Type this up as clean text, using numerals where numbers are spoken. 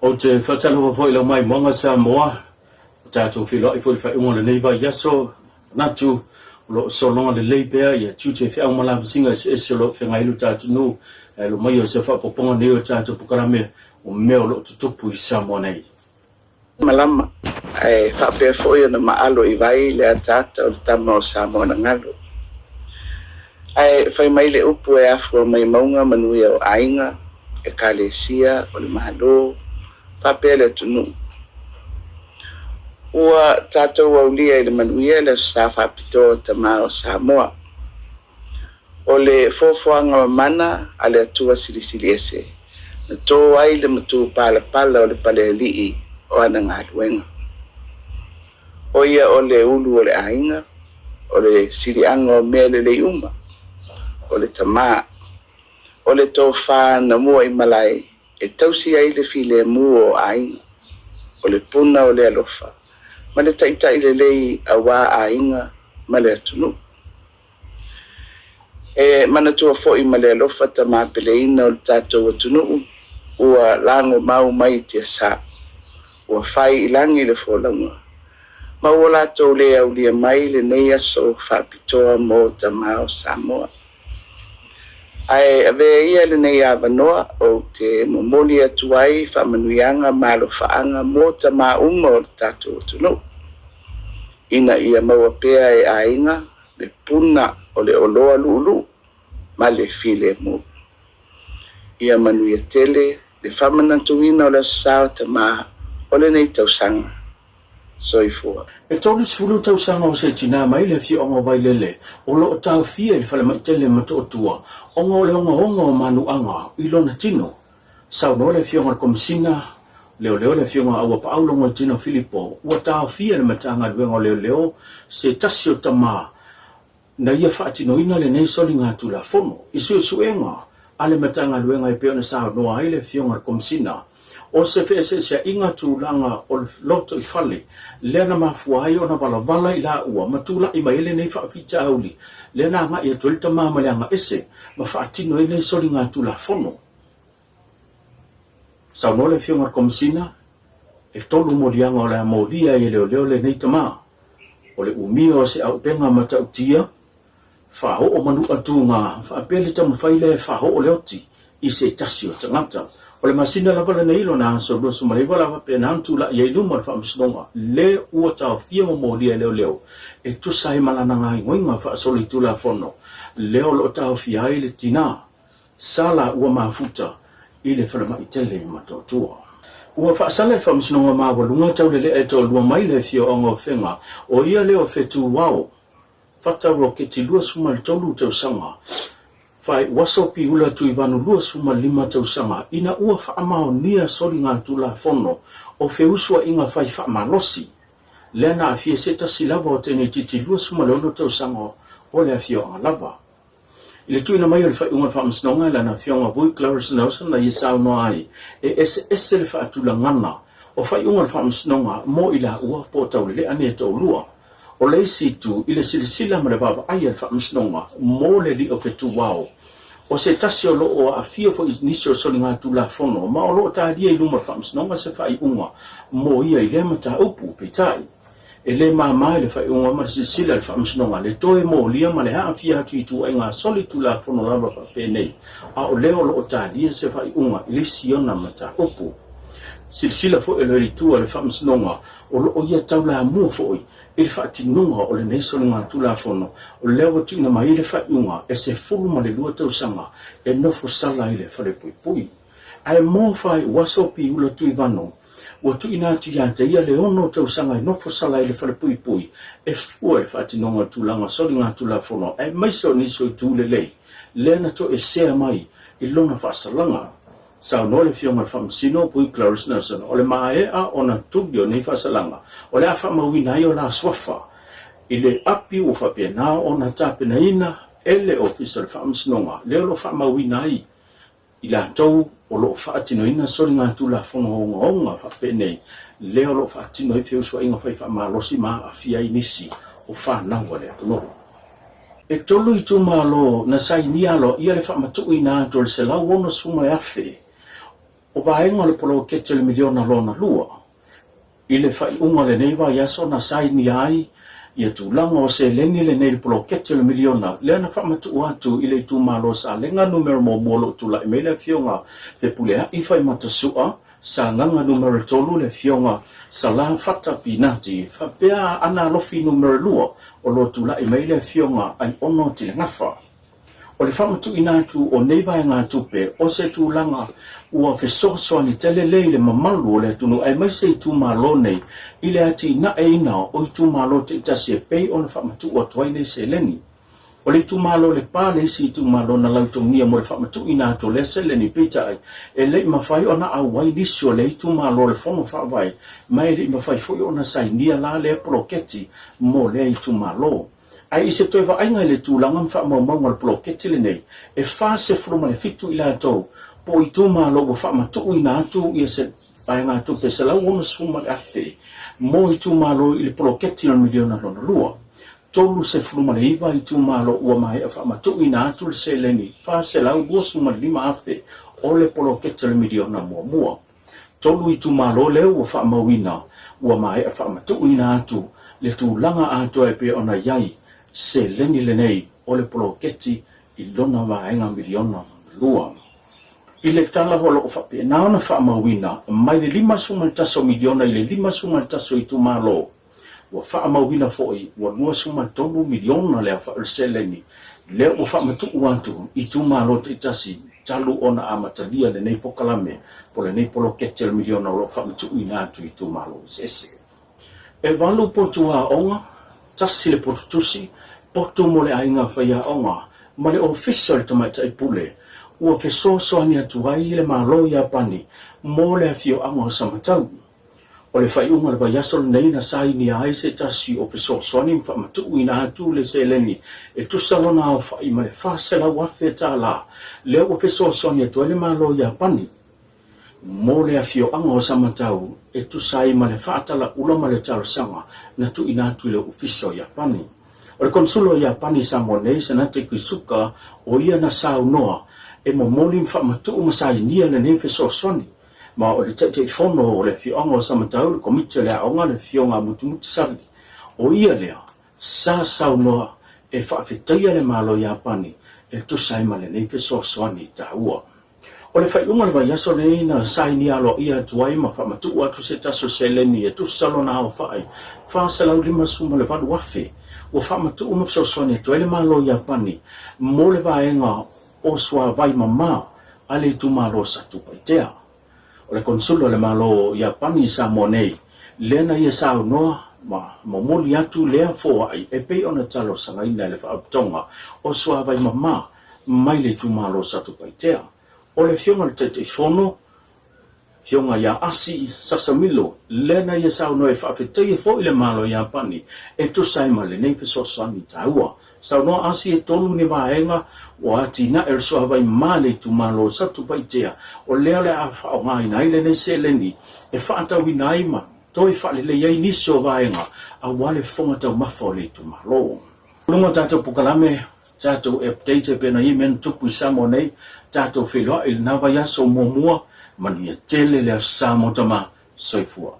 o te whatalo foi lo mai monga Samoa tatou filo I foi fa ngol nei ba yaso natu lo solonga le leipea ia tute fe au mala singa se lo fe ngai lu tatou no lo mai o se fa poponga nei o tatou pukarame o meo lo tutupu I Samoa nei malama fa pe foi na maalo I vai le atata o tama o Samoa na ngalo fai mai le upu afu mai maunga manuia o ainga e kalesia o le mahalo fa pe le tunu ua tatou aulia I le manuia le sa fa pito tama o Samoa o le fofoanga mana a le atua silisili ese na tō ai le matu pala o le pale alii o ana ngaluenga o ia o le ulu o le ainga o le silianga o mea le uma o le tama o le tō wha na mua I malai e tausi ai le file mua o ainga o le puna o le alofa ma le taita I le lei a wā ainga ma le atunu mana tua fo'i ma le alofa ta mā peleina o le tātou atunu ua lango mau mai tia sa ua whai ilangi le fōlanga ma ua lātou le au lia mai le nei aso whapitoa mō ta mā o Samoa ai ave ia le nei avanoa o te momoli atu ai whamanuianga malo whaanga mō ta mā uma o le tātou atunu ina ia maua pea e ainga le puna o le oloa lulu ma le file mu ia manuia tele le whamanatuina o le sao ta mā o le nei tausanga soifua e tolu sulu tausanga o se tina mai le fi ongo vai lele o lo tau fia le whale mai tele mato o tua ongo le ongo manu anga ilona tino sao no le fi ongo komsina leo le fionga awa paulo mo tino Filipo ua tau fia le matanga luenga leo se tasio tama na ia whaatino ina le nei soli ngā tula fono isu suenga ale matanga luenga I peona sao noa ai le fionga komsina o se fese inga tūlanga o loto I whale lea na mafua ai o na wala I la ua matula I maele nei whaafita auli lea na nga ia tuelita mamaleanga ese ma whaatino I nei soli ngā tula fono Sao no le fionga komsina e tolu molianga o le amodia I leo le nei tama o le umia o se au penga matautia whaho o manu atunga whaapele tamu whaile whaho o leoti I se tasi o tangata o le masina la wala neilo na so lo sumarewa la wape na antula I luma le whaamsinonga le ua tau fia mo molia leo e tusai malana ngai ngoinga whaasoli tula fono leo lo tau fia ai le tina sala ua mafuta I le whanama I tele matotua. Ua whaasala e whamsinonga mawa lunga tau le e tau lua mai le fio ongo whenga o ia leo whetu wao. Whatau ke ti lua suma le taulu tau sanga. Whai wasopi ula tui vanu lua suma 5 tau sanga. Ina ua whaamao nia sori ngā tula fono o wheusua inga whai whaamalosi. Lena a fie seta silava o tene titi lua suma leono tau sanga o le a fio anga lava. Ile tuina mai le fai unga whaamsinonga la na fionga bui Clarence Nelson na Yesau no ai e ese le whaatula ngana o fai unga whaamsinonga mo ila ua po tau le ane tau lua o le situ ile silisila ma le baba ai le whaamsinonga mo le li o petu wao o se tasi o lo o a fia fo inisio soli ngā tula fono ma o lo ta dia I luma whaamsinonga se fai unga mo ia I le mata upu petai e le mamai le fai unga ma sila le whaamsinonga le toe mo lia ma le haa fia atu I tu ai ngā soli tula fono lava whapene a o leo lo o tālia se fai unga I le siona mata upu sila fo e le tua le whaamsinonga o lo o ia taula mua fo I le whaatinunga o le nei soli ngā tula fono o leo o tina mai le fai unga e se fulu ma le lua tau sanga e nofo sala I le whale pui pui ai mo fai wasopi ula tui vano ua tuina atu ia te ia le ono tau sanga I nofo sala I le whale pui pui e fua e whaatinonga tūlanga sori ngā tula fono e maiso niso I tūle lei lena to e sea mai I lona whaasalanga sao no le fionga whamsino pui Clarence Nelson o le maea o na tubio ni whaasalanga o le a whamawina I o la swafa I le api o whapena o na tapena ina ele official whamsinonga leo lo whamawina I la tau o lo whaatino ina sori ngā tula whono onga whapene leo lo whaatino I whiusua inga whai whamalosi ma a fia inisi o whanaua le atono. E tolu I tu malo na sai ni alo ia le whamatu ina ato le se lau ono suma e afe o vaenga le polo kete le miliona lona lua. I le fai unga le neiva yaso na sai ni ai, ia tu langa o se leni le nei le polo kete le miliona, le ana whamatu atu i le tu malo sa lenga numero mo molo tu la imele fionga, te pule i fai matasua, sa nganga numero tolu le fionga, sa la fata pinati, fa pea ana lofi numero lua, o lo tu la imele fionga ai ono ti le ngafa. O le whamatu inatu o neiva e ngā tupe, o se tu langa ua fesoso ni tele lei le mamalu o le tunu ai mai se i tu malo nei, i le ati na e ina o i tu malo te itasi e pei o na whamatu o tuai nei se leni. O le tu malo le pāle si i tu malo na lautongia mo le whamatu inatu le se leni pita ai, e le mawhai o na au wai nisi o le i tu malo le whono whawai, mai le mawhai fui o na sai nia la le proketi mo le i tu malo. Ai i se toi wa ainga le tūlanga mwha maumau le proketi le nei, e wha se fruma le fitu i la tau, po i tu malo o wha matu i nā tu i se ai ngā tu pe se lau ona suma le afe, mo i tu malo i le proketi le miliona lona lua. Tolu se fruma le iwa i tu malo ua mai a wha matu i nā tu le se leni, wha se lau ua suma le lima afe, o le proketi le miliona mua mua. Tolu i tu malo leo ua wha mauina, ua mai a wha matu i nā tu, le tūlanga atoa e pe ona iai, se leni le nei o le proketi i lona vaenga miliona lua. I le tala holo o whape na ona wha mauina, mai le 5 miliona i le 5 i tu malo. Ua wha mauina foi, ua 2 miliona lea wha se leni. Lea ua wha matu uantu i tu malo te itasi, talu ona amatalia le nei pokalame, po le nei proketi le miliona o wha matu inatu i tu malo sese. E walu potua onga, tasi le potutusi, poto mo le ainga whaia onga, ma le official tamaita i pule, ua fesoso ani atu ai le malo i apani, mo le afio anga sa matau. O le whai unga le vaiasol nei na sai ni ai se tasi o fesoso ani mwha matu i na atu le se leni, e tusalona o whai ma le whasela wafe ta la, le ua fesoso ani atu ai le malo i apani, mo le afio anga o sa matau, e tusai ma le whaatala ula ma le talo sanga, na tu ina atu le official i apani. O le konsulo i apani sa mo nei sa nate kui suka o ia na sao noa e mo moli mwha matu masai nia le nei fesosoni. Ma o le tete i fono o le fionga o samatau le komite le aonga le fionga mutumuti sali. O ia lea sa sao noa e whaafetaia le malo i apani e tusai ma le nei fesosoni ta ua. O le whaiunga le vaiaso le na sai ni alo ia tuai ma whamatu atu se taso se leni e tusalo na au whai. Whaasalau lima suma le vadu wafe. Ua whamatu umafsosoni e tuai le malo i apani mo le vaenga o swa vai mama ale tu malo sa tupaitea. O le konsulo le malo i apani sa monei lena ia sa noa ma momoli atu lea fo ai e pei ona talo sangaina le whaaptonga o swa vai mama mai le tu malo sa tupaitea. O le fionga le tete fono, fionga ia asi sasamilo, lena ia sao noe whaafetai e fo i le malo ia pani, e tu saima le nei fesosani taua. Sao no asi e tolu ni vaenga, o ati na el soa vai male tu malo sa tu paitea, o lea le a whao ngai nai le nei se leni, e whaatawi nai ma, toi whaale le iei nisi o vaenga, a wale fonga tau mafo le tu malo. Lunga tātou pukalame, tātou update pena i men tupu i samo nei, tātou whelua il nawa yaso mua mani e tele le samo tama soifua.